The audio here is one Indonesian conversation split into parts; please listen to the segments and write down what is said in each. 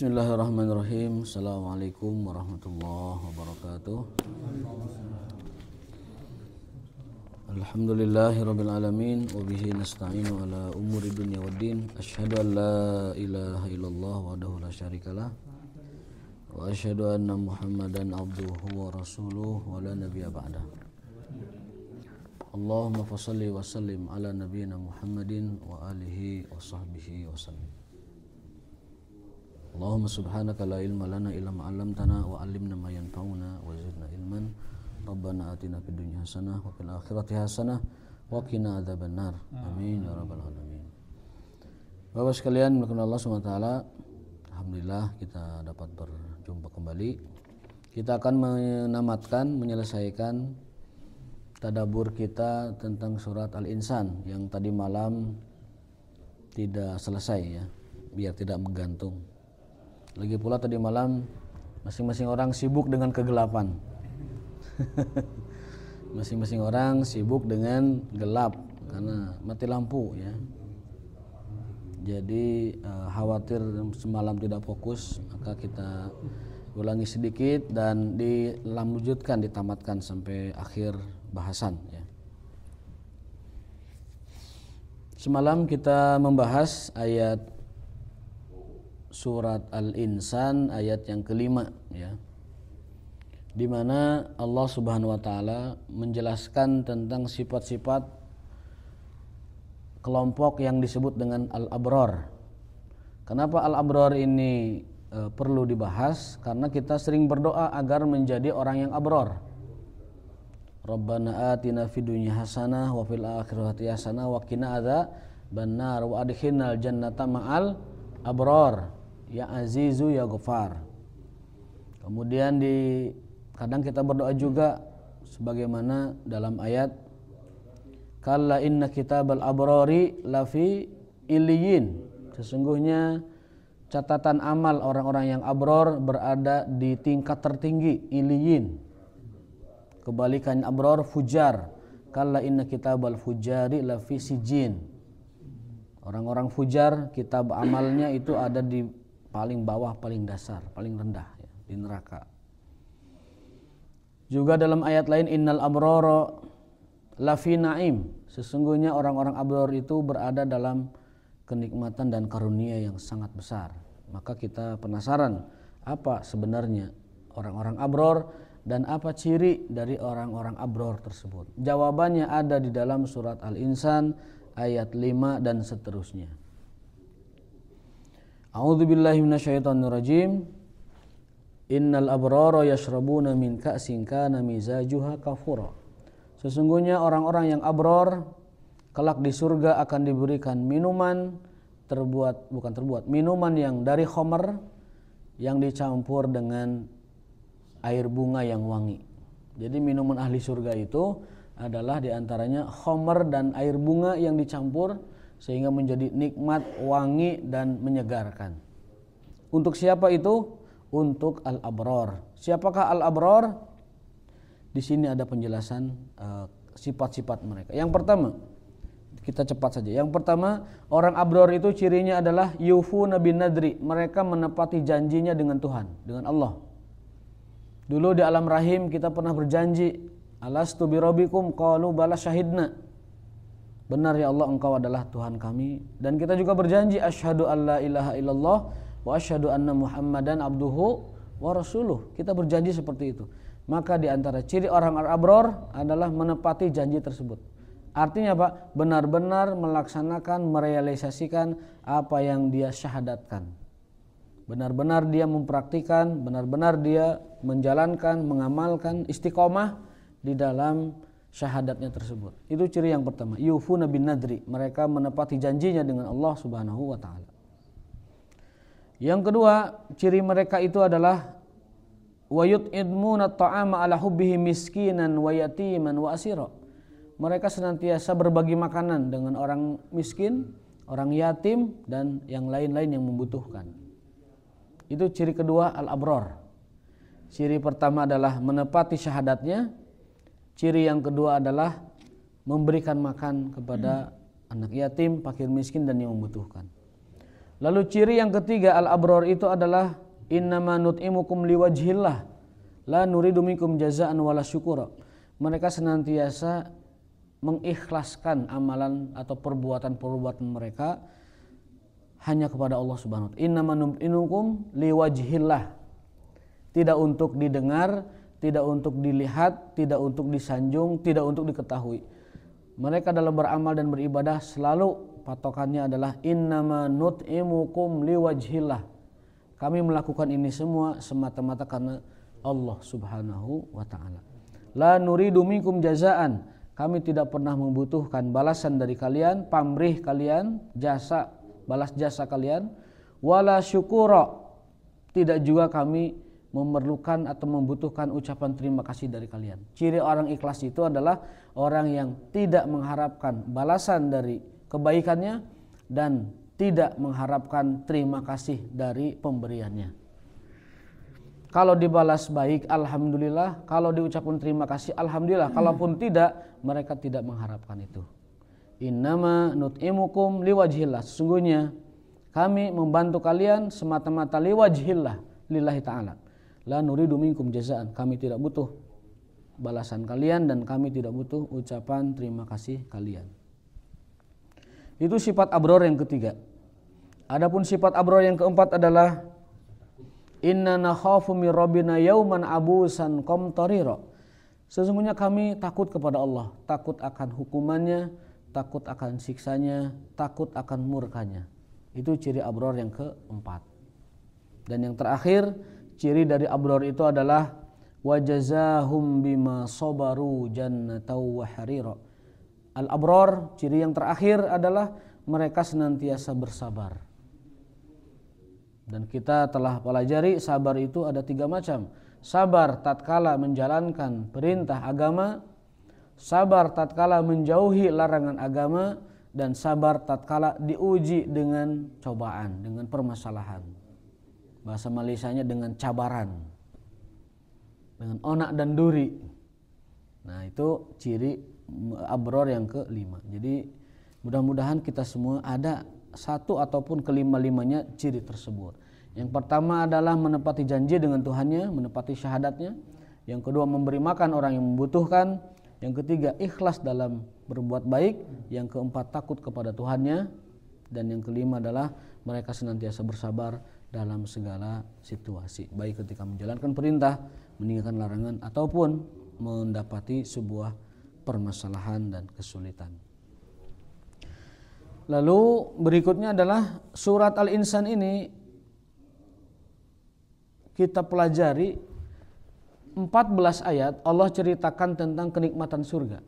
Bismillahirrahmanirrahim. Assalamualaikum warahmatullahi wabarakatuh. Alhamdulillahirabbil alamin wa bihi nasta'inu ala umuri dunya waddin. Asyhadu an la ilaha illallah wahdahu la syarikalah wa asyhadu anna Muhammadan abduhu wa rasuluhu wa la nabiyya ba'dah. Allahumma fashalli wa sallim ala nabiyyina Muhammadin wa alihi wa sahbihi wa sallim. Allahumma subhanaka la ilma lana illa ma 'allamtana wa 'allimna ma yanfa'una wa zidna ilman. Rabbana atina fid dunya hasanah wa fil akhirati hasanah wa qina adzabannar. Amin ya rabbal alamin. Bapak sekalian, berkenan Allah SWT, alhamdulillah kita dapat berjumpa kembali. Kita akan menyelesaikan tadabbur kita tentang surat Al-Insan yang tadi malam tidak selesai ya, biar tidak menggantung. Lagi pula tadi malam masing-masing orang sibuk dengan kegelapan. Masing-masing orang sibuk dengan gelap karena mati lampu ya. Jadi khawatir semalam tidak fokus, maka kita ulangi sedikit dan dilanjutkan, ditamatkan sampai akhir bahasan ya. Semalam kita membahas ayat surat Al-Insan ayat yang kelima ya, di mana Allah Subhanahu wa taala menjelaskan tentang sifat-sifat kelompok yang disebut dengan al-abrar. Kenapa al-abrar ini perlu dibahas? Karena kita sering berdoa agar menjadi orang yang abrar. Rabbana atina fid dunya hasanah wa fil akhirati hasanah wa qina adzabannar wa adkhilnal jannata ma'al abrar. Ya Azizu ya Ghafar. Kemudian kadang kita berdoa juga sebagaimana dalam ayat kalla inna kitabal abrari lafi illiyin. Sesungguhnya catatan amal orang-orang yang abror berada di tingkat tertinggi, illiyin. Kebalikan abror fujar. Kalla inna kitabal fujari lafi sijin. Orang-orang fujar kitab amalnya itu ada di paling bawah, paling dasar, paling rendah ya, di neraka. Juga dalam ayat lain innal abrara lafi naim. Sesungguhnya orang-orang abror itu berada dalam kenikmatan dan karunia yang sangat besar. Maka kita penasaran apa sebenarnya orang-orang abror dan apa ciri dari orang-orang abror tersebut. Jawabannya ada di dalam surat Al-Insan ayat 5 dan seterusnya. A'udzubillahi minasyaitonirrajim. Innal abrara yashrabuna min ka'sin kana mizajuha kafura. Sesungguhnya orang-orang yang abror kelak di surga akan diberikan minuman minuman yang dari khamr yang dicampur dengan air bunga yang wangi. Jadi minuman ahli surga itu adalah diantaranya khamr dan air bunga yang dicampur sehingga menjadi nikmat, wangi dan menyegarkan. Untuk siapa itu? Untuk al-abrar. Siapakah al-abrar? Di sini ada penjelasan sifat-sifat mereka. Yang pertama, kita cepat saja. Yang pertama, orang abrar itu cirinya adalah yufuna bin nadri. Mereka menepati janjinya dengan Tuhan, dengan Allah. Dulu di alam rahim kita pernah berjanji, alastu birabbikum qalu bala syahidna. Benar ya Allah, engkau adalah Tuhan kami. Dan kita juga berjanji asyhadu alla ilaha illallah wa asyhadu anna Muhammadan abduhu wa rasuluh. Kita berjanji seperti itu. Maka di antara ciri orang al-abrar adalah menepati janji tersebut. Artinya apa? Benar-benar melaksanakan, merealisasikan apa yang dia syahadatkan. Benar-benar dia mempraktikkan, benar-benar dia menjalankan, mengamalkan, istiqomah di dalam syahadatnya tersebut. Itu ciri yang pertama, yufuna bin nadri. Mereka menepati janjinya dengan Allah Subhanahu wa taala. Yang kedua, ciri mereka itu adalah wa yut'imuna at'ama ala hubbihi miskinan wa yatiman wa asira. Mereka senantiasa berbagi makanan dengan orang miskin, orang yatim dan yang lain-lain yang membutuhkan. Itu ciri kedua al-abrar. Ciri pertama adalah menepati syahadatnya. Ciri yang kedua adalah memberikan makan kepada anak yatim, fakir miskin dan yang membutuhkan. Lalu ciri yang ketiga al-abrar itu adalah innama nut'imukum liwajhillah la nuridu minkum jazaan wala syukura. Mereka senantiasa mengikhlaskan amalan atau perbuatan-perbuatan mereka hanya kepada Allah Subhanahu wa taala. Innama nut'imukum liwajhillah. Tidak untuk didengar, tidak untuk dilihat, tidak untuk disanjung, tidak untuk diketahui. Mereka dalam beramal dan beribadah selalu patokannya adalah innama nut'imukum liwajhillah. Kami melakukan ini semua semata-mata karena Allah Subhanahu wa taala. La nuridu minkum jazaan. Kami tidak pernah membutuhkan balasan dari kalian, pamrih kalian, jasa, balas jasa kalian, wala syukura. Tidak juga kami memerlukan atau membutuhkan ucapan terima kasih dari kalian. Ciri orang ikhlas itu adalah orang yang tidak mengharapkan balasan dari kebaikannya dan tidak mengharapkan terima kasih dari pemberiannya. Kalau dibalas baik, alhamdulillah. Kalau diucapkan terima kasih, alhamdulillah. Kalaupun tidak, mereka tidak mengharapkan itu. Innama nut'imukum liwajhillah. Sesungguhnya kami membantu kalian semata-mata liwajhillah, lillahi ta'ala. La nuridu minkum jazaan. Kami tidak butuh balasan kalian dan kami tidak butuh ucapan terima kasih kalian. Itu sifat abrar yang ketiga. Adapun sifat abrar yang keempat adalah inna nakhafu min rabbina yauman abusan qamtarira. Sesungguhnya kami takut kepada Allah, takut akan hukumannya, takut akan siksanya, takut akan murkanya. Itu ciri abrar yang keempat. Dan yang terakhir, ciri dari abrar itu adalah wajazahum bima sabaru jannatau wa harira. Al-abrar, ciri yang terakhir adalah mereka senantiasa bersabar. Dan kita telah pelajari sabar itu ada 3 macam. Sabar tatkala menjalankan perintah agama, sabar tatkala menjauhi larangan agama, dan sabar tatkala diuji dengan cobaan, dengan permasalahan. Bahasa Malaysianya dengan cabaran, dengan onak dan duri. Nah, itu ciri abrar yang kelima. Jadi mudah-mudahan kita semua ada satu ataupun kelima-limanya ciri tersebut. Yang pertama adalah menepati janji dengan Tuhannya, menepati syahadatnya. Yang kedua memberi makan orang yang membutuhkan. Yang ketiga ikhlas dalam berbuat baik. Yang keempat takut kepada Tuhannya. Dan yang kelima adalah mereka senantiasa bersabar dalam segala situasi, baik ketika menjalankan perintah, meninggalkan larangan, ataupun mendapati sebuah permasalahan dan kesulitan. Lalu berikutnya adalah surat Al-Insan ini kita pelajari 14 ayat Allah ceritakan tentang kenikmatan surga.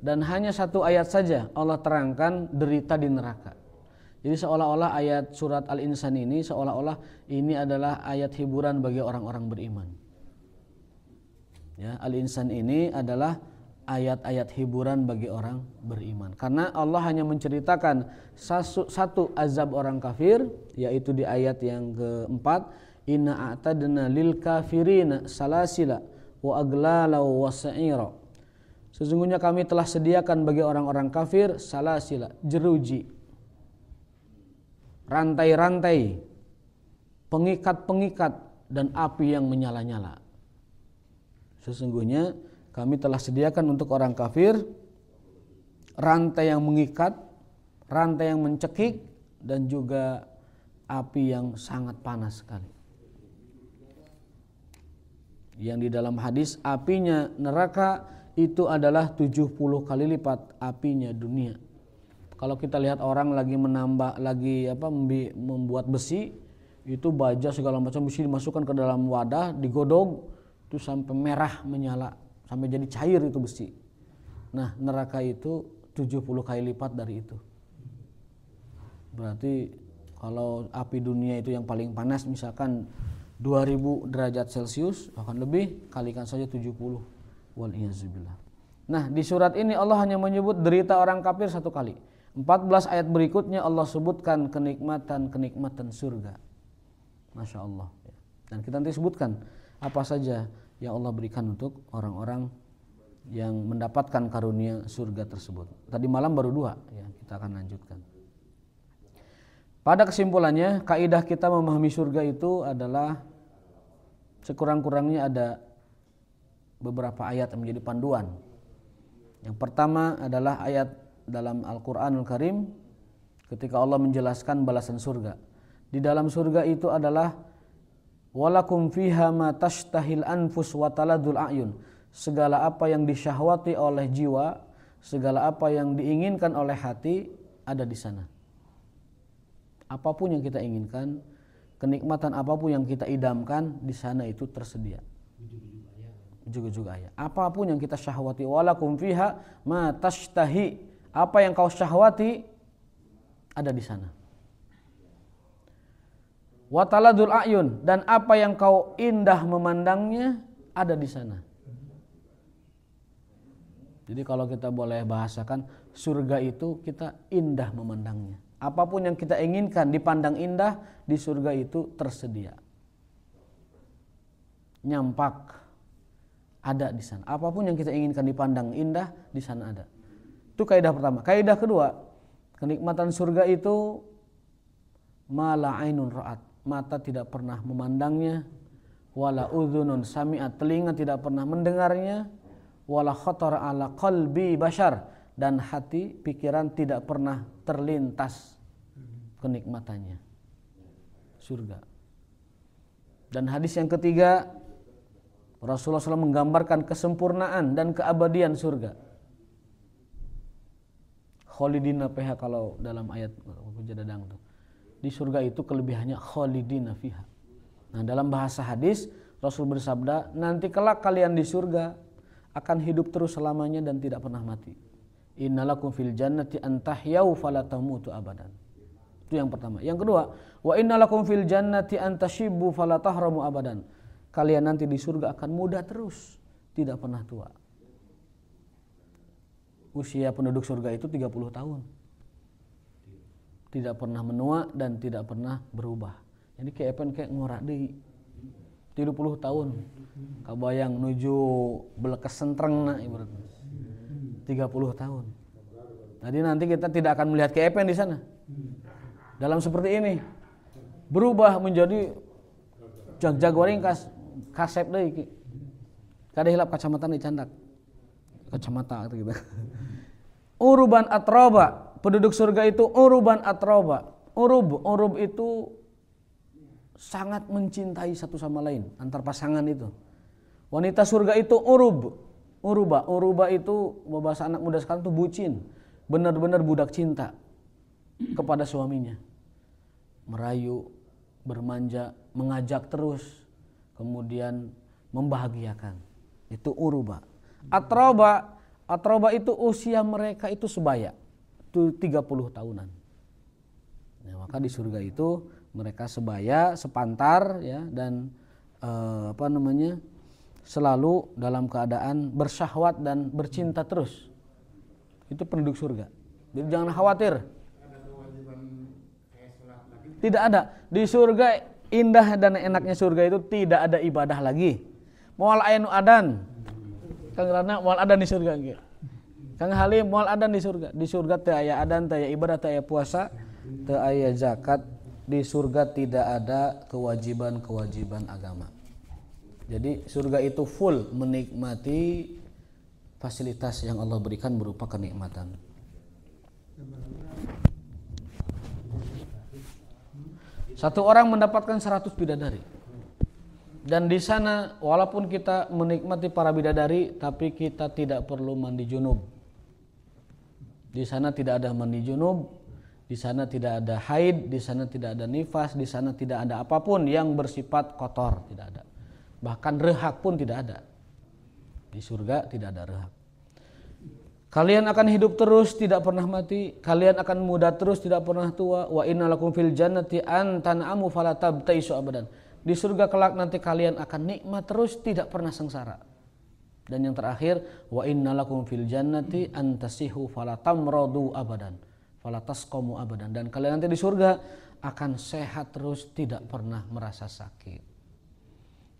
Dan hanya 1 ayat saja Allah terangkan derita di neraka. Jadi seolah-olah ayat surat Al-Insan ini seolah-olah ini adalah ayat hiburan bagi orang-orang beriman. Ya, Al-Insan ini adalah ayat-ayat hiburan bagi orang beriman. Karena Allah hanya menceritakan satu azab orang kafir, yaitu di ayat yang keempat, inna a'tadna lil kafirina salasila wa aglala wa sa'ira. Sesungguhnya kami telah sediakan bagi orang-orang kafir salasila, jeruji, rantai-rantai, pengikat-pengikat, dan api yang menyala-nyala. Sesungguhnya kami telah sediakan untuk orang kafir rantai yang mengikat, rantai yang mencekik, dan juga api yang sangat panas sekali. Yang di dalam hadis apinya neraka itu adalah 70 kali lipat apinya dunia. Kalau kita lihat orang lagi membuat besi, itu baja segala macam besi dimasukkan ke dalam wadah, digodok, itu sampai merah menyala, sampai jadi cair itu besi. Nah, neraka itu 70 kali lipat dari itu. Berarti kalau api dunia itu yang paling panas misalkan 2000 derajat Celcius, bahkan lebih, kalikan saja 70. Wal-iyazubillah. Nah, di surat ini Allah hanya menyebut derita orang kafir 1 kali. 14 ayat berikutnya Allah sebutkan kenikmatan surga. Masya Allah. Dan kita nanti sebutkan apa saja yang Allah berikan untuk orang-orang yang mendapatkan karunia surga tersebut. Tadi malam baru 2, ya, kita akan lanjutkan. pada kesimpulannya, kaidah kita memahami surga itu adalah sekurang-kurangnya ada beberapa ayat yang menjadi panduan. Yang pertama adalah ayat dalam Al-Qur'anul Karim ketika Allah menjelaskan balasan surga. Di dalam surga itu adalah walakum fiha ma tashtahil anfus wa taladul a'yun. Segala apa yang disyahwati oleh jiwa, segala apa yang diinginkan oleh hati ada di sana. Apapun yang kita inginkan, kenikmatan apapun yang kita idamkan, di sana itu tersedia. Juga ayat. Apapun yang kita syahwati, walakum fiha ma tashtahi. Apa yang kau syahwati ada di sana. Wa taladul a'yun, dan apa yang kau indah memandangnya ada di sana. Jadi kalau kita boleh bahasakan, surga itu kita indah memandangnya. Apapun yang kita inginkan dipandang indah, di surga itu tersedia. Nyampak ada di sana. Apapun yang kita inginkan dipandang indah, di sana ada. Itu kaidah pertama. Kaidah kedua, kenikmatan surga itu mala ainun ra'at, mata tidak pernah memandangnya, wala udhunun sami'at, telinga tidak pernah mendengarnya, wala khatara ala qalbi bashar, dan hati, pikiran tidak pernah terlintas kenikmatannya. Surga. Dan hadis yang ketiga, Rasulullah SAW menggambarkan kesempurnaan dan keabadian surga. Khalidina fiha, kalau dalam ayat Jadadang itu. Di surga itu kelebihannya khalidina fiha. Nah, dalam bahasa hadis Rasul bersabda, nanti kelak kalian di surga akan hidup terus selamanya dan tidak pernah mati. Innalakum fil jannati antahyau fala tamutu abadan. Itu yang pertama. Yang kedua, wa innalakum fil jannati antashibbu fala tahramu abadan. Kalian nanti di surga akan muda terus, tidak pernah tua. Usia penduduk surga itu 30 tahun. Tidak pernah menua dan tidak pernah berubah. Jadi kayak ngorak deui. 30 tahun. Kabayang nuju belekes sentrengna ibaratnya. 30 tahun. Jadi nanti kita tidak akan melihat keepen di sana. Dalam seperti ini berubah menjadi jaguaring kasep deui ki. Kada hilap kacamata ni candak. Kacamata gitu. Uruban atroba, penduduk surga itu uruban atroba. Urub itu sangat mencintai satu sama lain antar pasangan itu. Wanita surga itu uruba itu bahasa anak muda sekarang tuh bucin, benar-benar budak cinta kepada suaminya, merayu, bermanja, mengajak terus, kemudian membahagiakan. Itu uruba. Atroba itu usia mereka itu sebaya, itu 30 tahunan. Nah, maka di surga itu mereka sebaya, sepantar, ya, dan selalu dalam keadaan bersyahwat dan bercinta terus. Itu penduduk surga. Jadi jangan khawatir. Tidak ada. Di surga, indah dan enaknya surga itu tidak ada ibadah lagi. Moal ainu adan. Kang Rana moal adan di surga. Kang Halim moal adan di surga. Di surga teu aya adan, teu aya ibadah, teu aya puasa, teu aya zakat. Di surga tidak ada kewajiban-kewajiban agama. Jadi surga itu full menikmati fasilitas yang Allah berikan berupa kenikmatan. Satu orang mendapatkan 100 bidadari. Dan di sana walaupun kita menikmati para bidadari, tapi kita tidak perlu mandi junub. Di sana tidak ada mandi junub, di sana tidak ada haid, di sana tidak ada nifas, di sana tidak ada apapun yang bersifat kotor, tidak ada. Bahkan rehak pun tidak ada. Di surga tidak ada rehak. Kalian akan hidup terus, tidak pernah mati. Kalian akan muda terus, tidak pernah tua. Wa innalakum fil jannati an tan'amu fala tabtaisu abadan. Di surga kelak nanti kalian akan nikmat terus, tidak pernah sengsara. Dan yang terakhir, wa innalakum fil jannati an tasihu fala tamradu abadan. Fala tasqamu abadan. Dan kalian nanti di surga akan sehat terus, tidak pernah merasa sakit.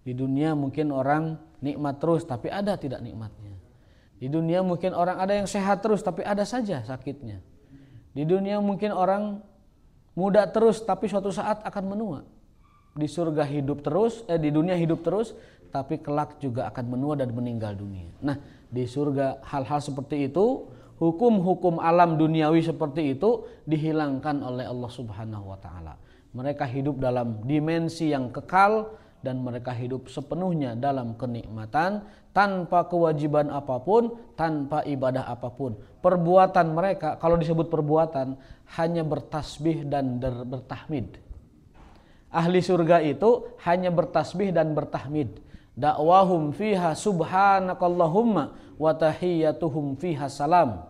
Di dunia mungkin orang nikmat terus, tapi ada tidak nikmatnya. Di dunia mungkin orang ada yang sehat terus, tapi ada saja sakitnya. Di dunia mungkin orang muda terus tapi suatu saat akan menua. Di surga hidup terus, di dunia hidup terus, tapi kelak juga akan menua dan meninggal dunia. Nah, di surga hal-hal seperti itu, hukum-hukum alam duniawi seperti itu dihilangkan oleh Allah Subhanahu wa taala. Mereka hidup dalam dimensi yang kekal dan mereka hidup sepenuhnya dalam kenikmatan tanpa kewajiban apapun, tanpa ibadah apapun. Perbuatan mereka, kalau disebut perbuatan, hanya bertasbih dan bertahmid. Ahli surga itu hanya bertasbih dan bertahmid. Da'wahum fiha subhanakallahumma wa tahiyyatuhum fiha salam.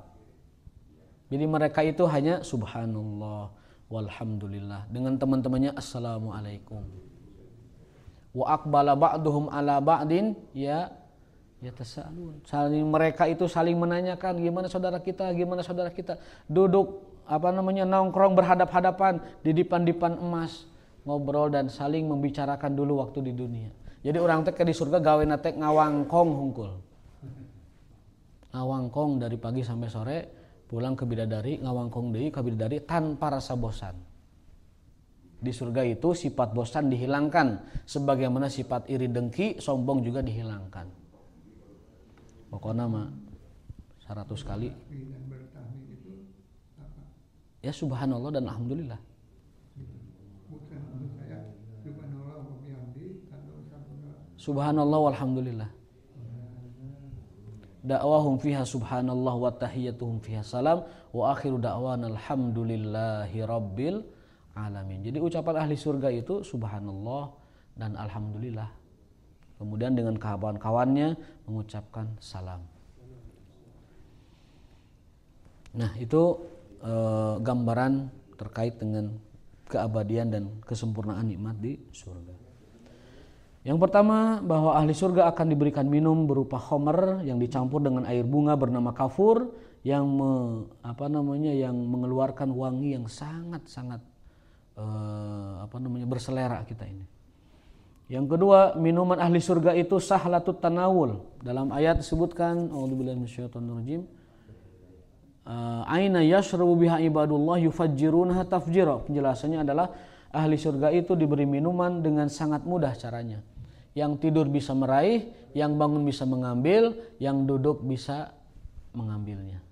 Jadi mereka itu hanya subhanallah walhamdulillah, dengan teman-temannya assalamualaikum. Wa aqbala ba'duhum ala ba'din ya tasalun. Mereka itu saling menanyakan gimana saudara kita, duduk nongkrong berhadap-hadapan di dipan-dipan emas, ngobrol dan saling membicarakan dulu waktu di dunia. Jadi orang teh di surga gawe nate ngawangkong hungkul. Ngawangkong dari pagi sampai sore, pulang ke bidadari, ngawangkong deui ka bidadari tanpa rasa bosan. Di surga itu sifat bosan dihilangkan, sebagaimana sifat iri dengki, sombong juga dihilangkan. Pokoknya mah 100 kali. Ya subhanallah dan alhamdulillah. Subhanallah walhamdulillah. Da'wahum fiha subhanallah wa tahiyyatuhum fiha salam wa akhiru da'wana alhamdulillahi rabbil alamin. Jadi ucapan ahli surga itu subhanallah dan alhamdulillah. Kemudian dengan kawan-kawannya mengucapkan salam. Nah, itu gambaran terkait dengan keabadian dan kesempurnaan nikmat di surga. Yang pertama, bahwa ahli surga akan diberikan minum berupa khomer yang dicampur dengan air bunga bernama kafur yang yang mengeluarkan wangi yang sangat-sangat berselera kita ini. Yang kedua, minuman ahli surga itu sahlatut tanawul. Dalam ayat disebutkan a'udzubillahi minasyaitonirrajim. Aina yashrabu biha ibadullah yufajjirunaha tafjira. Penjelasannya adalah ahli surga itu diberi minuman dengan sangat mudah caranya. Yang tidur bisa meraih, yang bangun bisa mengambil, yang duduk bisa mengambilnya.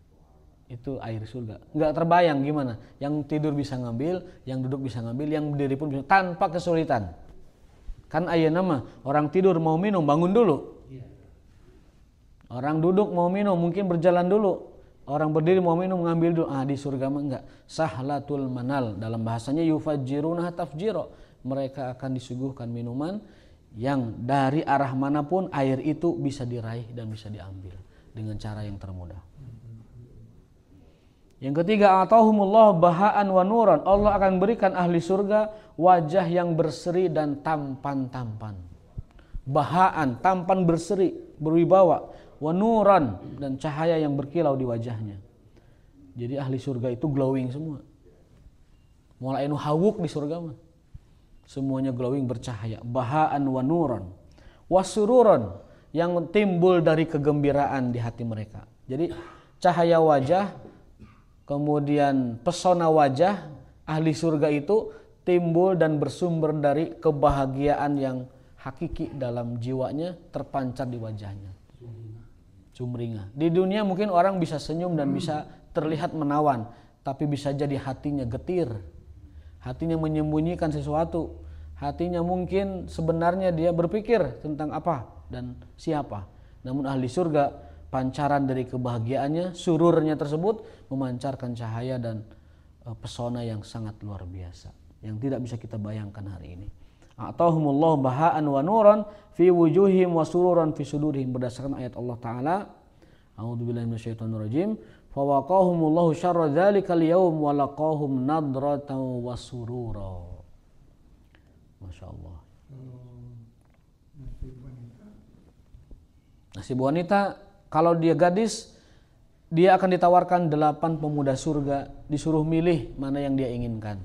Itu air surga. Enggak terbayang gimana? Yang tidur bisa ngambil, yang duduk bisa ngambil, yang berdiri pun bisa tanpa kesulitan. Kan ayeuna mah orang tidur mau minum bangun dulu. Orang duduk mau minum mungkin berjalan dulu. Orang berdiri mau minum ngambil dulu. Di surga mah enggak. Sahlatul manal, dalam bahasanya yufajjiruna tafjira. Mereka akan disuguhkan minuman yang dari arah manapun air itu bisa diraih dan bisa diambil dengan cara yang termudah. Yang ketiga, atahumullah bahaan wa nuran. Allah akan berikan ahli surga wajah yang berseri dan tampan-tampan. Bahaan, tampan berseri, berwibawa, wa nuran, dan cahaya yang berkilau di wajahnya. Jadi ahli surga itu glowing semua. Mulai anu hawuk di surga mah. Semuanya glowing, bercahaya. Bahaan wa nuran, wasururan, yang timbul dari kegembiraan di hati mereka. Jadi cahaya wajah, kemudian pesona wajah ahli surga itu timbul dan bersumber dari kebahagiaan yang hakiki dalam jiwanya, terpancar di wajahnya. Sumringah. Di dunia mungkin orang bisa senyum dan bisa terlihat menawan, tapi bisa jadi hatinya getir. Hatinya menyembunyikan sesuatu. Hatinya mungkin sebenarnya dia berpikir tentang apa dan siapa. Namun ahli surga, pancaran dari kebahagiaannya, sururnya tersebut memancarkan cahaya dan pesona yang sangat luar biasa, yang tidak bisa kita bayangkan hari ini. Atahumullahu bahaan wa nuran fi wujuhim wa sururan fi sudurihim, berdasarkan ayat Allah Ta'ala. A'udzubillahi minasyaitonirrajim. Fawaqahumullahu syarra dzalikal yaum wa laqahum nadratan wa surura. Masyaallah. Nasib wanita, kalau dia gadis, dia akan ditawarkan 8 pemuda surga, disuruh milih mana yang dia inginkan.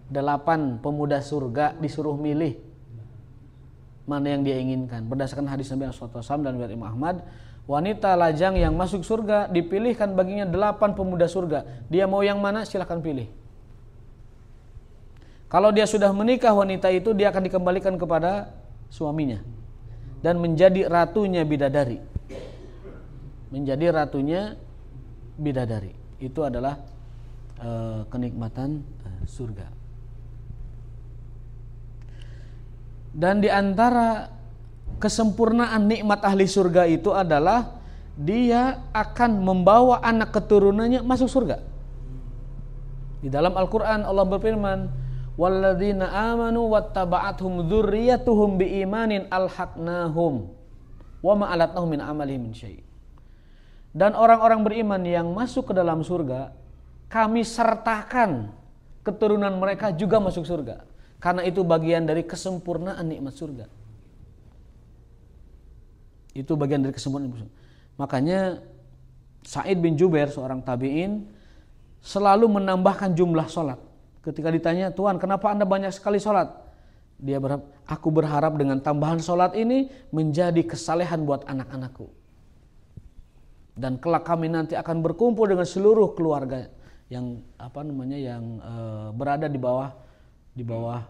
8 pemuda surga disuruh milih mana yang dia inginkan. Berdasarkan hadis Nabi SAW dan riwayat Imam Ahmad, wanita lajang yang masuk surga dipilihkan baginya 8 pemuda surga. Dia mau yang mana silahkan pilih. Kalau dia sudah menikah, wanita itu dia akan dikembalikan kepada suaminya dan menjadi ratunya bidadari. Menjadi ratunya bidadari. Itu adalah kenikmatan surga. Dan di antara kesempurnaan nikmat ahli surga itu adalah dia akan membawa anak keturunannya masuk surga. Di dalam Al-Quran Allah berfirman, walladzina amanu wattaba'athum dzurriyyatuhum biimanin alhaqnahum wa ma alatnahum min amalihim min syai'. Dan orang-orang beriman yang masuk ke dalam surga, kami sertakan keturunan mereka juga masuk surga. Karena itu bagian dari kesempurnaan nikmat surga. Itu bagian dari kesempurnaan. Makanya Sa'id bin Jubair, seorang tabi'in, selalu menambahkan jumlah sholat. Ketika ditanya, Tuhan kenapa Anda banyak sekali sholat? Dia berharap, aku berharap dengan tambahan sholat ini menjadi kesalehan buat anak-anakku. Dan kelak kami nanti akan berkumpul dengan seluruh keluarga yang berada di bawah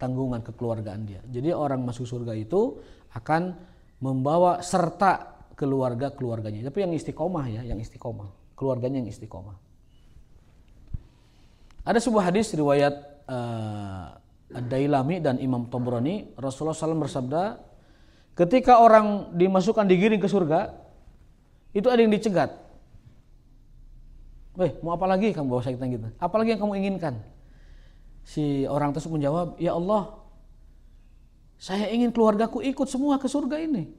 tanggungan kekeluargaan dia. Jadi orang masuk surga itu akan membawa serta keluarganya. Tapi yang istiqomah ya, yang istiqomah. Keluarganya yang istiqomah. Ada sebuah hadis riwayat Ad-Dailami dan Imam Tabrani, Rasulullah SAW bersabda, ketika orang dimasukkan digiring ke surga, itu ada yang dicegat. Mau apa lagi kamu bawa saya gitu? Apa lagi yang kamu inginkan? Si orang tersebut menjawab, ya Allah, saya ingin keluargaku ikut semua ke surga ini.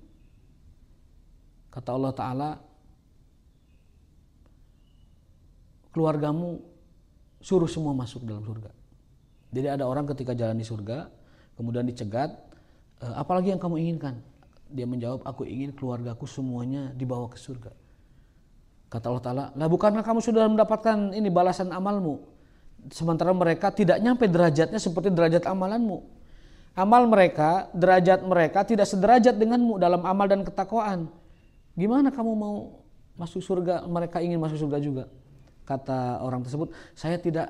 Kata Allah Ta'ala, keluargamu suruh semua masuk dalam surga. Jadi ada orang ketika jalan di surga, kemudian dicegat, apalagi yang kamu inginkan? Dia menjawab, aku ingin keluargaku semuanya dibawa ke surga. Kata Allah Ta'ala, lah bukankah kamu sudah mendapatkan ini balasan amalmu? Sementara mereka tidak nyampe derajatnya seperti derajat amalanmu. Amal mereka, derajat mereka tidak sederajat denganmu dalam amal dan ketakwaan. Gimana kamu mau masuk surga? Mereka ingin masuk surga juga. Kata orang tersebut, saya tidak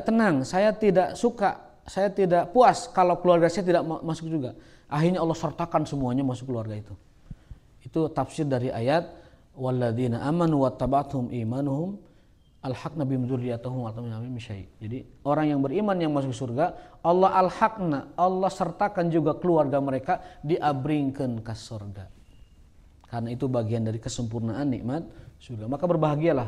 tenang, saya tidak suka, saya tidak puas kalau keluarga saya tidak masuk juga. Akhirnya Allah sertakan semuanya masuk keluarga itu. Itu tafsir dari ayat walladzina amanu wattaba'athum imanuhum alhaqna bihim dzurriyyatahum wa min amrihim syai'. Jadi orang yang beriman yang masuk surga, Allah alhaqna, Allah sertakan juga keluarga mereka diabringkeun ka surga. Karena itu bagian dari kesempurnaan nikmat surga. Maka berbahagialah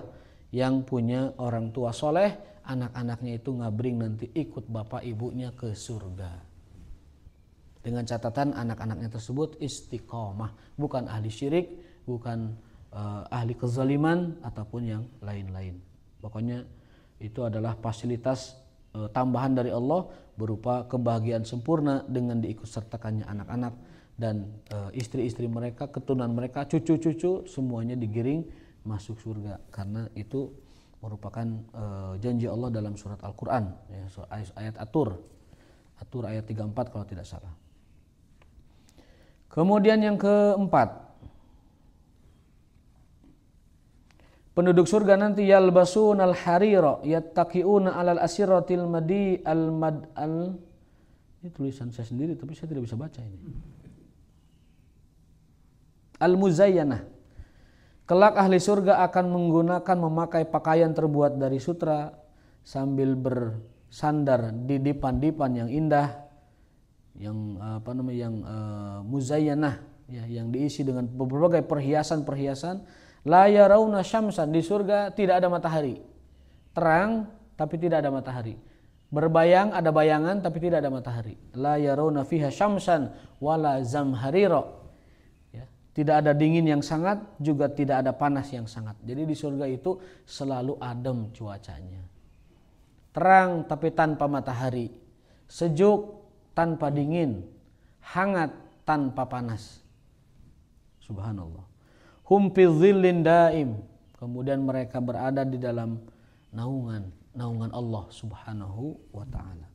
yang punya orang tua soleh, anak-anaknya itu ngabring nanti ikut bapak ibunya ke surga. Dengan catatan anak-anaknya tersebut istiqomah, bukan ahli syirik, bukan ahli kezaliman ataupun yang lain-lain. Pokoknya itu adalah fasilitas tambahan dari Allah berupa kebahagiaan sempurna dengan diikutsertakannya anak-anak dan istri-istri mereka, keturunan mereka, cucu-cucu semuanya digiring masuk surga. Karena itu merupakan janji Allah dalam surat Al-Quran, ya, ayat Atur ayat 34 kalau tidak salah. Kemudian yang keempat, penduduk surga nanti yalbasunal harira yattaqiuna alal asiratil madi ini tulisan saya sendiri tapi saya tidak bisa baca ini. Al-muzayyanah. Kelak ahli surga akan memakai pakaian terbuat dari sutra sambil bersandar di dipan-dipan yang indah, yang muzayyanah, ya, yang diisi dengan berbagai perhiasan-perhiasan. La yarawna syamsan, di surga tidak ada matahari. Terang tapi tidak ada matahari. Berbayang, ada bayangan tapi tidak ada matahari. La yarawna fiha syamsan wala zamharira. Ya, tidak ada dingin yang sangat, juga tidak ada panas yang sangat. Jadi di surga itu selalu adem cuacanya. Terang tapi tanpa matahari. Sejuk tanpa dingin. Hangat tanpa panas. Subhanallah. Hum fi dhillin daim. Kemudian mereka berada di dalam naungan Allah Subhanahu wa taala.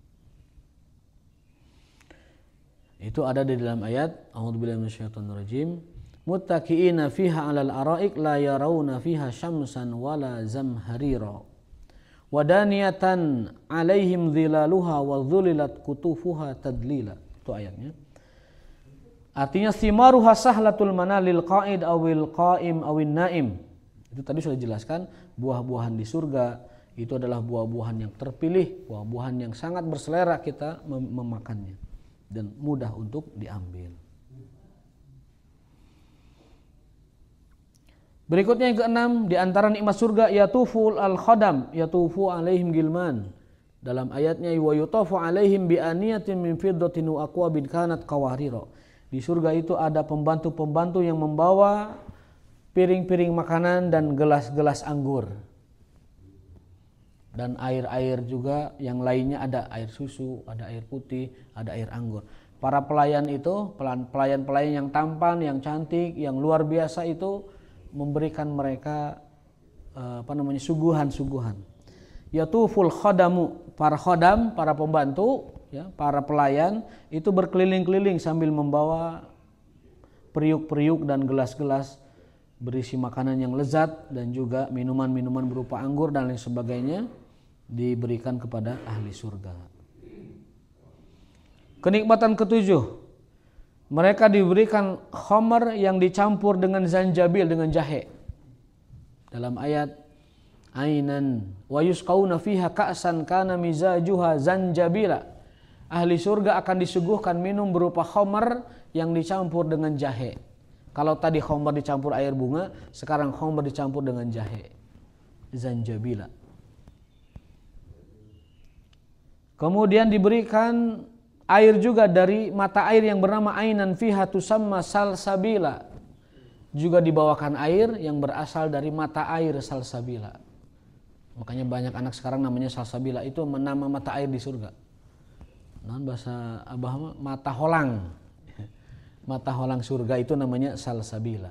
Itu ada di dalam ayat A'udzubillahi minasyaitonir rajim. Muttaqiina fiha 'alal araik la yarawna fiha syamsan wala zamharira Wadaniyatan 'alaihim dhilaluha wa dhulilat kutufuha tadlila. Itu ayatnya. Artinya thimaruha sahlatul manalil qa'id awil qa'im awin naim. Itu tadi sudah dijelaskan, buah-buahan di surga itu adalah buah-buahan yang terpilih, buah-buahan yang sangat berselera kita memakannya dan mudah untuk diambil. Berikutnya yang keenam, di antara nikmat surga yatuful al-khadam, yatufu alaihim gilman. Dalam ayatnya wa yutafu alaihim bi aniyatin min fiddatin wa aqwabin kanat qawarira. Di surga itu ada pembantu-pembantu yang membawa piring-piring makanan dan gelas-gelas anggur. Dan air-air juga yang lainnya, ada air susu, ada air putih, ada air anggur. Para pelayan itu, pelayan-pelayan yang tampan, yang cantik, yang luar biasa itu memberikan mereka suguhan-suguhan. Yatuful khadamu, para khodam, para pembantu, ya, para pelayan itu berkeliling-keliling sambil membawa periuk-periuk dan gelas-gelas berisi makanan yang lezat dan juga minuman-minuman berupa anggur dan lain sebagainya diberikan kepada ahli surga. Kenikmatan ketujuh, mereka diberikan khamar yang dicampur dengan zanjabil, dengan jahe. Dalam ayat ainan wa yusqauna fiha ka'san kana mizajuha zanjabila. Ahli surga akan disuguhkan minum berupa khamar yang dicampur dengan jahe. Kalau tadi khamar dicampur air bunga, sekarang khamar dicampur dengan jahe, zanjabila. Kemudian diberikan air juga dari mata air yang bernama ainan fiha tusamma salsabila. Juga dibawakan air yang berasal dari mata air salsabila. Makanya banyak anak sekarang namanya salsabila, itu nama mata air di surga. Nah, bahasa Abah mata holang. Mata holang surga itu namanya salsabila.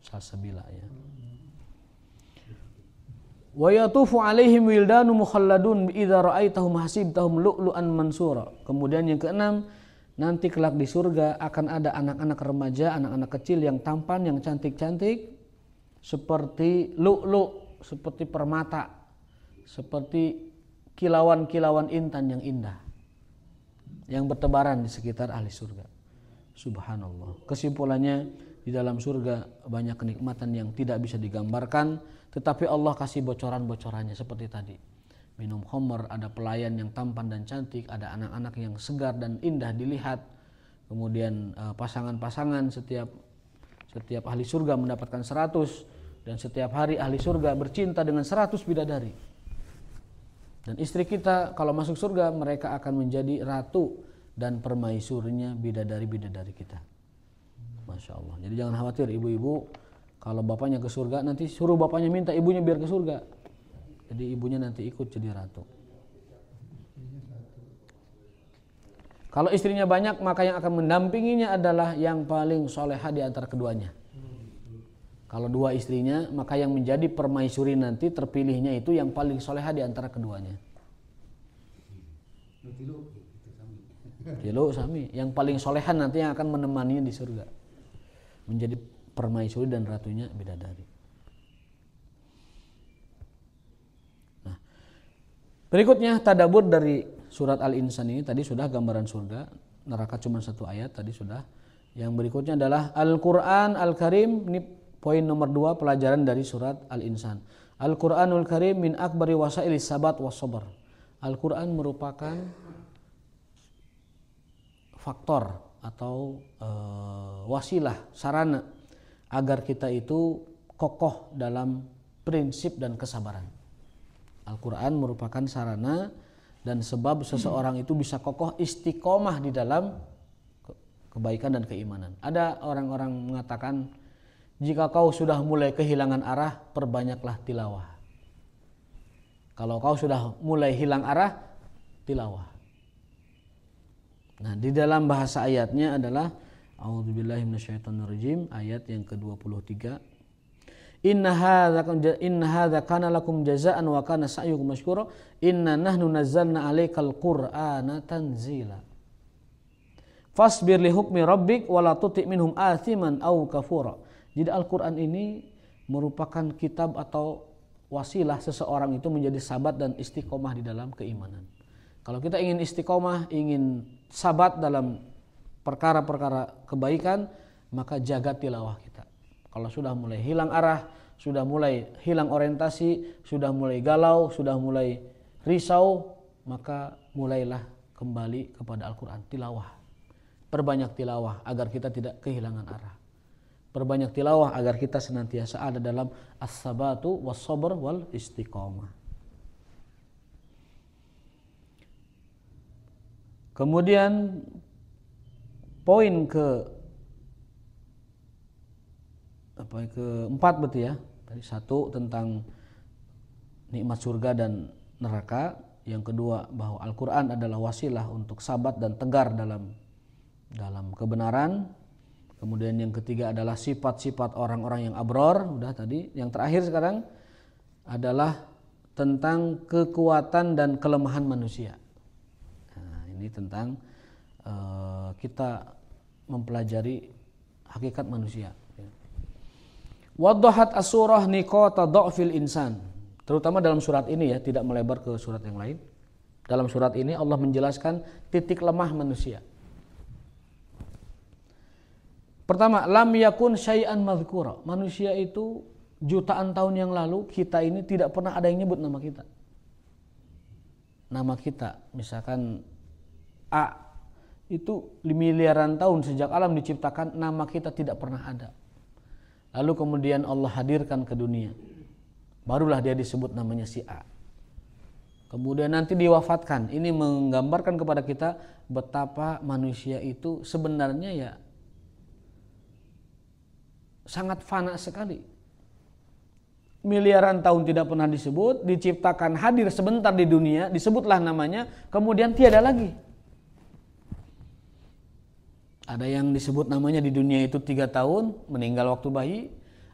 Salsabila, ya. Wa yatufu alaihim wildanu mukhalladun idza ra'aitahum hasibtahum lu'lu'an mansura. Kemudian yang keenam, nanti kelak di surga akan ada anak-anak remaja, anak-anak kecil yang tampan, yang cantik-cantik seperti lu'lu', seperti permata, seperti kilauan-kilauan intan yang indah yang bertebaran di sekitar ahli surga. Subhanallah. Kesimpulannya, di dalam surga banyak kenikmatan yang tidak bisa digambarkan, tetapi Allah kasih bocoran-bocorannya seperti tadi. Minum khamar, ada pelayan yang tampan dan cantik, ada anak-anak yang segar dan indah dilihat. Kemudian pasangan-pasangan, setiap ahli surga mendapatkan 100, dan setiap hari ahli surga bercinta dengan 100 bidadari. Dan istri kita kalau masuk surga, mereka akan menjadi ratu dan permaisurinya bidadari-bidadari kita. Masya Allah. Jadi jangan khawatir ibu-ibu, kalau bapaknya ke surga, nanti suruh bapaknya minta ibunya biar ke surga. Jadi ibunya nanti ikut jadi ratu. Kalau istrinya banyak, maka yang akan mendampinginya adalah yang paling soleha di antara keduanya. Kalau 2 istrinya, maka yang menjadi permaisuri nanti terpilihnya itu yang paling soleha di antara keduanya. Tilu sami. Yang paling solehan nanti yang akan menemaninya di surga, menjadi permaisuri dan ratunya bidadari. Nah, berikutnya tadabbur dari surat Al-Insan ini. Tadi sudah gambaran surga, neraka cuma 1 ayat tadi sudah. Yang berikutnya adalah Al-Quran Al-Karim. Ini poin nomor 2 pelajaran dari surat Al-Insan. Al-Quranul Karim min akbari wasailis sabat was sabar. Al-Quran merupakan faktor atau wasilah, sarana agar kita itu kokoh dalam prinsip dan kesabaran. Al-Quran merupakan sarana dan sebab seseorang itu bisa kokoh istiqomah di dalam kebaikan dan keimanan. Ada orang-orang mengatakan, jika kau sudah mulai kehilangan arah, perbanyaklah tilawah. Kalau kau sudah mulai hilang arah, tilawah. Nah, di dalam bahasa ayatnya adalah A'udzubillahi minasyaitonirrajim, ayat yang ke-23. Inna hadza kana lakum jazaa'an wa kana sa'yukum mashkura inna nahnu nazzalna 'alaikal qur'ana tanzila. Fasbir li hukmi rabbik wa la tuti' minhum athiman aw kafura. Jadi Al-Quran ini merupakan kitab atau wasilah seseorang itu menjadi sabat dan istiqomah di dalam keimanan. Kalau kita ingin istiqomah, ingin sabat dalam perkara-perkara kebaikan, maka jaga tilawah kita. Kalau sudah mulai hilang arah, sudah mulai hilang orientasi, sudah mulai galau, sudah mulai risau, maka mulailah kembali kepada Al-Quran, tilawah. Perbanyak tilawah agar kita tidak kehilangan arah. Perbanyak tilawah agar kita senantiasa ada dalam as-sabatu was-sabr wal istiqomah. Kemudian poin keempat berarti ya. Tadi satu tentang nikmat surga dan neraka, yang kedua bahwa Al-Qur'an adalah wasilah untuk sabat dan tegar dalam kebenaran. Kemudian yang ketiga adalah sifat-sifat orang-orang yang abror, udah tadi. Yang terakhir sekarang adalah tentang kekuatan dan kelemahan manusia. Nah, ini tentang kita mempelajari hakikat manusia. Waddahat as-surah niqata dha'fil insan. Terutama dalam surat ini ya, tidak melebar ke surat yang lain. Dalam surat ini Allah menjelaskan titik lemah manusia. Pertama, lam yakun syai'an madhkura. Manusia itu jutaan tahun yang lalu, kita ini tidak pernah ada yang nyebut nama kita. Nama kita, misalkan A, itu miliaran tahun sejak alam diciptakan, nama kita tidak pernah ada. Lalu kemudian Allah hadirkan ke dunia, barulah dia disebut namanya si A. Kemudian nanti diwafatkan. Ini menggambarkan kepada kita betapa manusia itu sebenarnya ya sangat fana sekali. Miliaran tahun tidak pernah disebut, diciptakan, hadir sebentar di dunia, disebutlah namanya, kemudian tiada lagi. Ada yang disebut namanya di dunia itu 3 tahun, meninggal waktu bayi.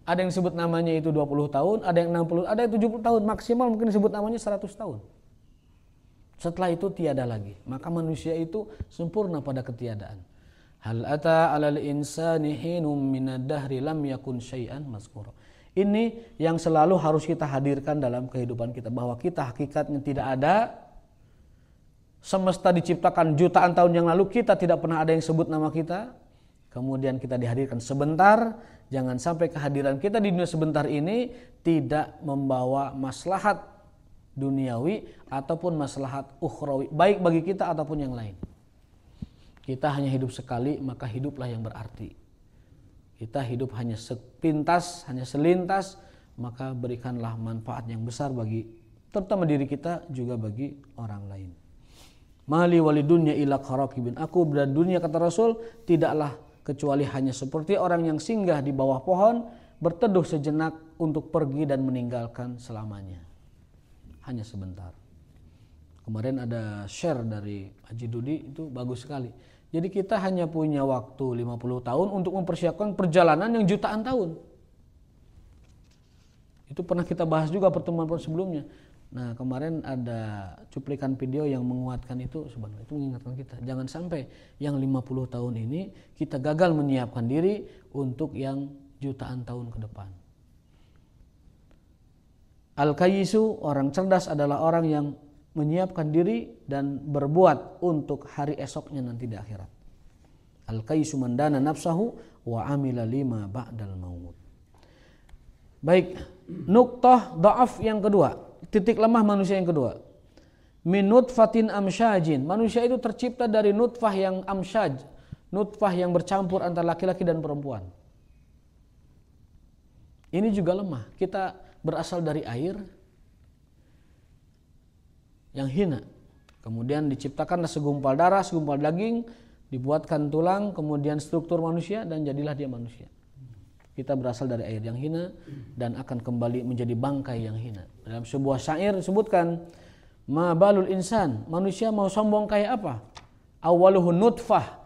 Ada yang disebut namanya itu 20 tahun, ada yang 60, ada yang 70 tahun, maksimal mungkin disebut namanya 100 tahun. Setelah itu tiada lagi. Maka manusia itu sempurna pada ketiadaan. Hal ata 'alal insani hinum minad dahri lam yakun syai'an mazkura. Ini yang selalu harus kita hadirkan dalam kehidupan kita, bahwa kita hakikatnya tidak ada. Semesta diciptakan jutaan tahun yang lalu, kita tidak pernah ada yang sebut nama kita. Kemudian kita dihadirkan sebentar. Jangan sampai kehadiran kita di dunia sebentar ini tidak membawa maslahat duniawi ataupun maslahat ukhrawi, baik bagi kita ataupun yang lain. Kita hanya hidup sekali, maka hiduplah yang berarti. Kita hidup hanya sepintas, hanya selintas, maka berikanlah manfaat yang besar bagi terutama diri kita, juga bagi orang lain. Mali walidunya ila qarakibin. Aku dan dunia, kata Rasul, tidaklah kecuali hanya seperti orang yang singgah di bawah pohon, berteduh sejenak untuk pergi dan meninggalkan selamanya. Hanya sebentar. Kemarin ada share dari Haji Dudi, itu bagus sekali. Jadi kita hanya punya waktu 50 tahun untuk mempersiapkan perjalanan yang jutaan tahun. Itu pernah kita bahas juga pertemuan sebelumnya. Nah, kemarin ada cuplikan video yang menguatkan itu, sebenarnya itu mengingatkan kita. Jangan sampai yang 50 tahun ini kita gagal menyiapkan diri untuk yang jutaan tahun ke depan. Al-Kayyisu, orang cerdas, adalah orang yang menyiapkan diri dan berbuat untuk hari esoknya nanti di akhirat. Al-Kayyisu man dana nafsahu wa amila lima ba'dal maut. Baik, nuqtah dha'af yang kedua. Titik lemah manusia yang kedua. Min nutfatin amsyajin. Manusia itu tercipta dari nutfah yang amsyaj. Nutfah yang bercampur antara laki-laki dan perempuan. Ini juga lemah. Kita berasal dari air yang hina. Kemudian diciptakanlah segumpal darah, segumpal daging, dibuatkan tulang, kemudian struktur manusia, dan jadilah dia manusia. Kita berasal dari air yang hina dan akan kembali menjadi bangkai yang hina. Dalam sebuah syair disebutkan, ma balul insan, manusia mau sombong kayak apa? Awaluhu nutfah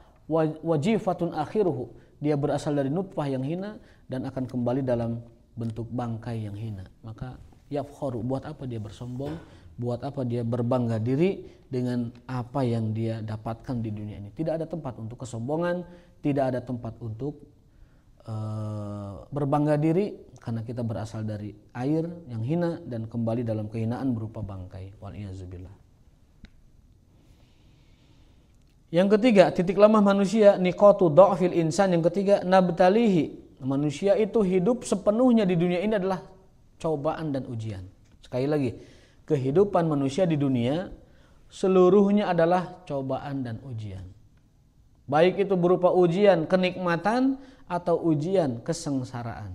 wajifatun akhiruhu. Dia berasal dari nutfah yang hina dan akan kembali dalam bentuk bangkai yang hina. Maka yafkharu, buat apa dia bersombong? Buat apa dia berbangga diri dengan apa yang dia dapatkan di dunia ini? Tidak ada tempat untuk kesombongan, tidak ada tempat untuk berbangga diri karena kita berasal dari air yang hina dan kembali dalam kehinaan berupa bangkai. Waliyazubillah. Yang ketiga, titik lemah manusia, niqatu dha'fil insan. Yang ketiga, nabtalihi. Manusia itu hidup sepenuhnya di dunia ini adalah cobaan dan ujian. Sekali lagi, kehidupan manusia di dunia seluruhnya adalah cobaan dan ujian. Baik itu berupa ujian kenikmatan atau ujian kesengsaraan.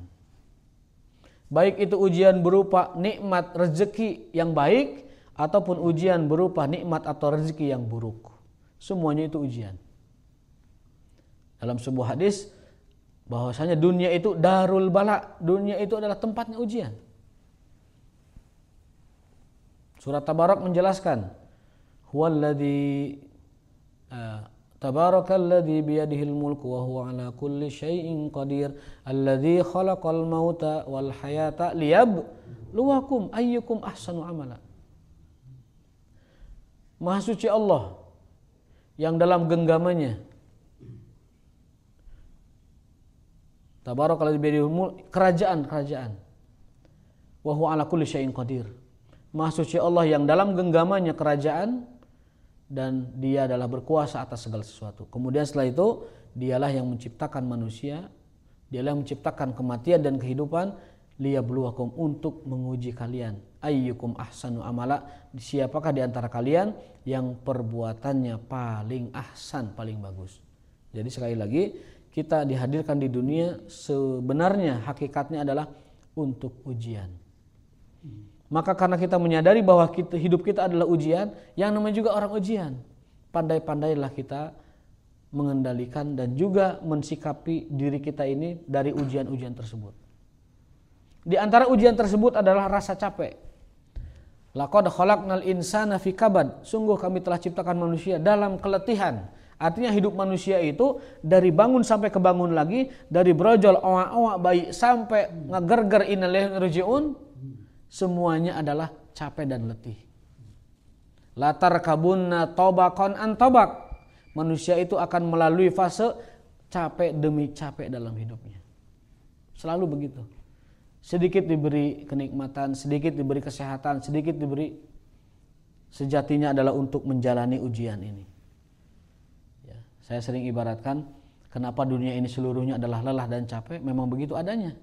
Baik itu ujian berupa nikmat rezeki yang baik ataupun ujian berupa nikmat atau rezeki yang buruk. Semuanya itu ujian. Dalam sebuah hadis bahwasanya dunia itu darul bala, dunia itu adalah tempatnya ujian. Surat Tabarak menjelaskan, huwallazi tabarakalladzi biyadihil mulku wa huwa ala kulli syai'in qadir, alladzi khalaqal mauta wal hayata liyabluwakum ayyukum ahsanu amala. Maha suci Allah yang dalam genggamannya, tabarakalladzi biyadihil mulku, kerajaan wa huwa ala kulli syai'in qadir. Maha suci Allah yang dalam genggamannya kerajaan dan dia adalah berkuasa atas segala sesuatu. Kemudian setelah itu dialah yang menciptakan manusia, dialah yang menciptakan kematian dan kehidupan, liyabluwakum, untuk menguji kalian, ayyukum ahsanu amala, siapakah di antara kalian yang perbuatannya paling ahsan, paling bagus. Jadi sekali lagi, kita dihadirkan di dunia sebenarnya hakikatnya adalah untuk ujian. Maka karena kita menyadari bahwa hidup kita adalah ujian, yang namanya juga orang ujian, pandai-pandailah kita mengendalikan dan juga mensikapi diri kita ini dari ujian-ujian tersebut. Di antara ujian tersebut adalah rasa capek. Laqad khalaqnal insana fi kabad. Sungguh kami telah ciptakan manusia dalam keletihan. Artinya hidup manusia itu dari bangun sampai kebangun lagi, dari brojol owa-owa bayi sampai ngegerger innalillahi wa inna ilaihi raji'un, semuanya adalah capek dan letih. Latar kabunna tobakon an tobak. Manusia itu akan melalui fase capek demi capek dalam hidupnya. Selalu begitu. Sedikit diberi kenikmatan, sedikit diberi kesehatan, sedikit diberi, sejatinya adalah untuk menjalani ujian ini. Ya, saya sering ibaratkan, kenapa dunia ini seluruhnya adalah lelah dan capek, memang begitu adanya.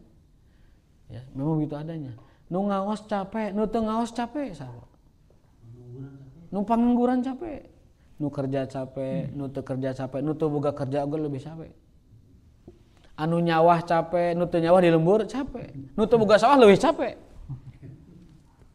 Ya, memang begitu adanya. Nu ngaos capek, nu teu ngaos capek saha. Nu pangangguran capek, nu kerja capek, nu teu kerja capek, nu teu boga kerja oge lebih capek. Anu nyawah capek, nu teu nyawah di lembur capek. Nu teu boga sawah leuwih capek.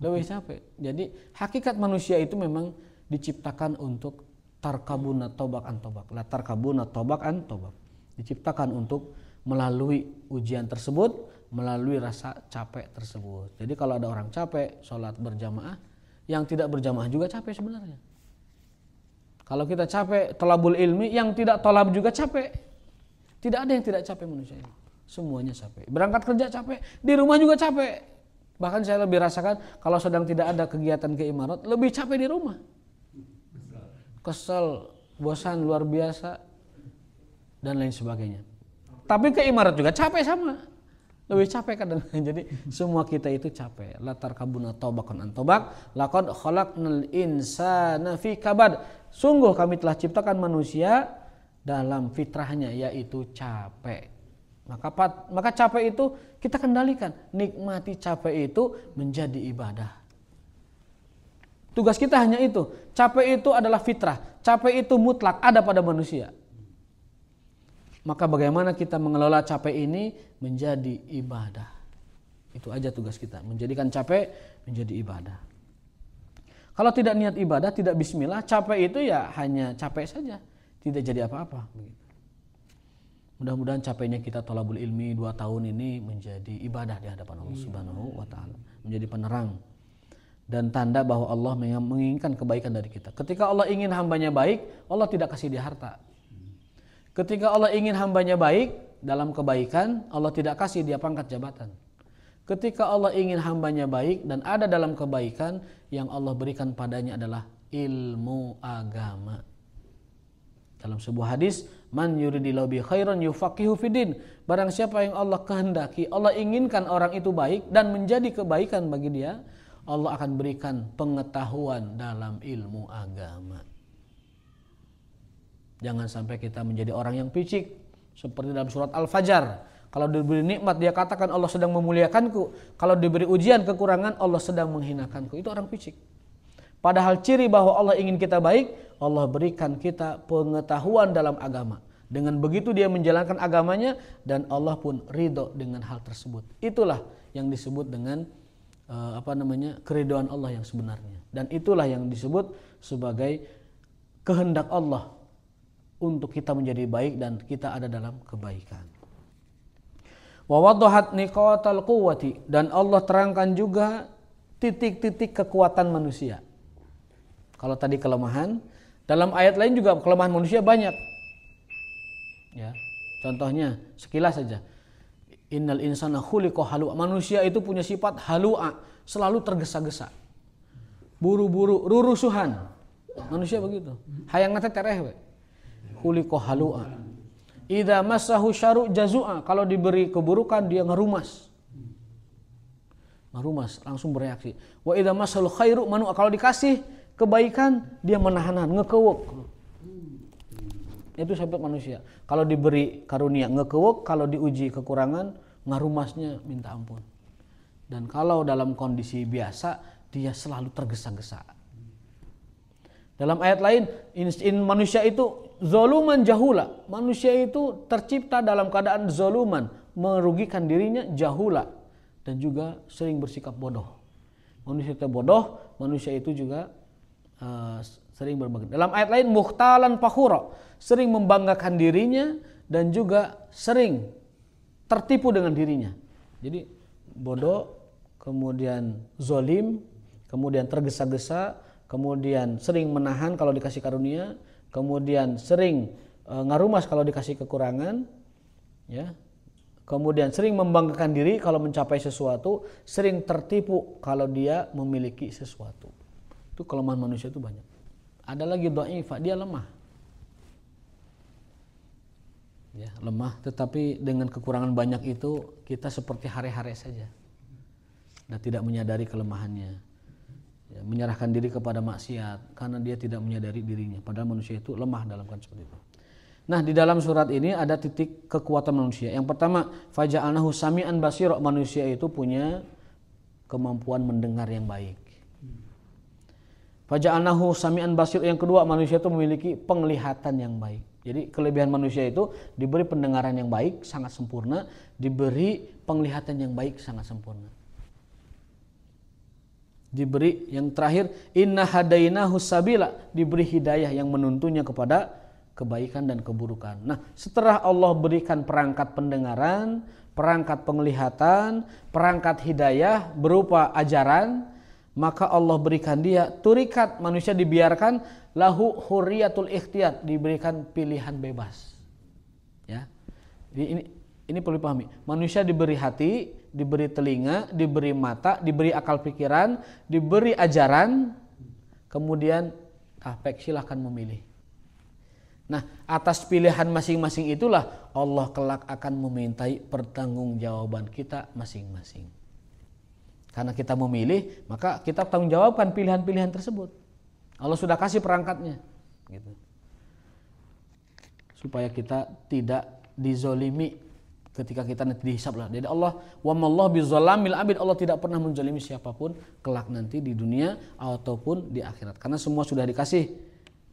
Leuwih capek. Jadi hakikat manusia itu memang diciptakan untuk tarkabuna tobak an tobak. La tarkabuna tobak an tobak. Diciptakan untuk melalui ujian tersebut, melalui rasa capek tersebut. Jadi kalau ada orang capek sholat berjamaah, yang tidak berjamaah juga capek sebenarnya. Kalau kita capek tolabul ilmi, yang tidak tolab juga capek. Tidak ada yang tidak capek manusia ini. Semuanya capek. Berangkat kerja capek, di rumah juga capek. Bahkan saya lebih rasakan kalau sedang tidak ada kegiatan ke Imarat, lebih capek di rumah. Kesel, bosan luar biasa, dan lain sebagainya. Tapi ke Imarat juga capek sama. Lebih capek kadang. Jadi semua kita itu capek. Latar kabuna tobakon an tobak. Laqad khalaqnal insana fi kabad. Sungguh kami telah ciptakan manusia dalam fitrahnya, yaitu capek. Maka capek itu kita kendalikan. Nikmati capek itu menjadi ibadah. Tugas kita hanya itu. Capek itu adalah fitrah. Capek itu mutlak ada pada manusia. Maka bagaimana kita mengelola capek ini menjadi ibadah. Itu aja tugas kita, menjadikan capek menjadi ibadah. Kalau tidak niat ibadah, tidak bismillah, capek itu ya hanya capek saja, tidak jadi apa-apa. Mudah-mudahan capeknya kita thalabul ilmi 2 tahun ini menjadi ibadah di hadapan Allah Subhanahu wa taala, menjadi penerang dan tanda bahwa Allah menginginkan kebaikan dari kita. Ketika Allah ingin hambanya baik, Allah tidak kasih dia harta. Ketika Allah ingin hambanya baik dalam kebaikan, Allah tidak kasih dia pangkat jabatan. Ketika Allah ingin hambanya baik dan ada dalam kebaikan, yang Allah berikan padanya adalah ilmu agama. Dalam sebuah hadis, Man yuridillahu bi khairan yufaqihu fiddin. Barang siapa yang Allah kehendaki, Allah inginkan orang itu baik dan menjadi kebaikan bagi dia, Allah akan berikan pengetahuan dalam ilmu agama. Jangan sampai kita menjadi orang yang picik seperti dalam surat Al-Fajr. Kalau diberi nikmat dia katakan Allah sedang memuliakanku, kalau diberi ujian kekurangan Allah sedang menghinakanku. Itu orang picik. Padahal ciri bahwa Allah ingin kita baik, Allah berikan kita pengetahuan dalam agama. Dengan begitu dia menjalankan agamanya dan Allah pun ridho dengan hal tersebut. Itulah yang disebut dengan keridhaan Allah yang sebenarnya. Dan itulah yang disebut sebagai kehendak Allah untuk kita menjadi baik dan kita ada dalam kebaikan. Wa waddahat niqatal quwwati, dan Allah terangkan juga titik-titik kekuatan manusia. Kalau tadi kelemahan, dalam ayat lain juga kelemahan manusia banyak. Ya, contohnya sekilas saja. Innal insana khuliqa halu'a. Manusia itu punya sifat halu'a, selalu tergesa-gesa. Buru-buru, rurusuhan. Manusia begitu. Hayang nate tereh we. Khuliqa halu'a. Idza massahu syarru jazu'a. Kalau diberi keburukan dia ngerumas. Ngerumas, langsung bereaksi. Wa idza massal khairu manu. Kalau dikasih kebaikan dia menahan, ngekewek. Itu sifat manusia. Kalau diberi karunia ngekewek, kalau diuji kekurangan ngarumasnya minta ampun. Dan kalau dalam kondisi biasa dia selalu tergesa-gesa. Dalam ayat lain, manusia itu zaluman jahula. Manusia itu tercipta dalam keadaan zaluman, merugikan dirinya, jahula, dan juga sering bersikap bodoh. Manusia itu bodoh, manusia itu juga sering berbangga. Dalam ayat lain, mukhtalan fakhura, sering membanggakan dirinya dan juga sering tertipu dengan dirinya. Jadi bodoh, kemudian zalim, kemudian tergesa-gesa, kemudian sering menahan kalau dikasih karunia, kemudian sering ngarumas kalau dikasih kekurangan, ya. Kemudian sering membanggakan diri kalau mencapai sesuatu, sering tertipu kalau dia memiliki sesuatu. Itu kelemahan manusia itu banyak. Ada lagi dhaifah, dia lemah. Ya, lemah, tetapi dengan kekurangan banyak itu kita seperti hare-hare saja. Dan tidak menyadari kelemahannya. Ya, menyerahkan diri kepada maksiat karena dia tidak menyadari dirinya. Padahal manusia itu lemah dalam keadaan seperti itu. Nah, di dalam surat ini ada titik kekuatan manusia. Yang pertama, faja'alnahu sami'an basira. Manusia itu punya kemampuan mendengar yang baik. Faja'alnahu sami'an basir. Yang kedua, manusia itu memiliki penglihatan yang baik. Jadi kelebihan manusia itu diberi pendengaran yang baik sangat sempurna, diberi penglihatan yang baik sangat sempurna. Diberi yang terakhir, inna hadainahu sabila, diberi hidayah yang menuntunnya kepada kebaikan dan keburukan. Nah, setelah Allah berikan perangkat pendengaran, perangkat penglihatan, perangkat hidayah berupa ajaran, maka Allah berikan dia turikat, manusia dibiarkan lahu hurriyatul ikhtiyar, diberikan pilihan bebas. Ya. Ini perlu dipahami. Manusia diberi hati, diberi telinga, diberi mata, diberi akal pikiran, diberi ajaran, kemudian silahkan memilih. Nah, atas pilihan masing-masing itulah Allah kelak akan memintai pertanggungjawaban kita masing-masing. Karena kita memilih, maka kita tanggung jawabkan pilihan-pilihan tersebut. Allah sudah kasih perangkatnya, gitu. Supaya kita tidak dizolimi ketika kita nanti dihisab lah. Jadi Allah, wa mallahu bizzalamil abid, Allah tidak pernah menzalimi siapapun kelak nanti di dunia ataupun di akhirat. Karena semua sudah dikasih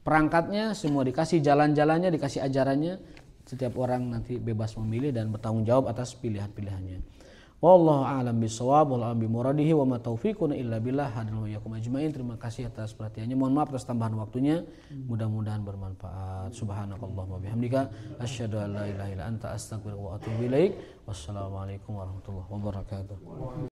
perangkatnya, semua dikasih jalan-jalannya, dikasih ajarannya. Setiap orang nanti bebas memilih dan bertanggung jawab atas pilihan-pilihannya. Wallahu a'lam bishawab, wallahu a'lam bimuradihi, wa ma taufiquna illa billah. Hadirin wa iyyakum ajmain. Terima kasih atas perhatiannya. Mohon maaf atas tambahan waktunya. Mudah-mudahan bermanfaat. Subhanakallahumma bihamdika asyhadu an la ilaha illa anta astaghfiruka wa atubu ilaik. Wassalamualaikum warahmatullahi wabarakatuh.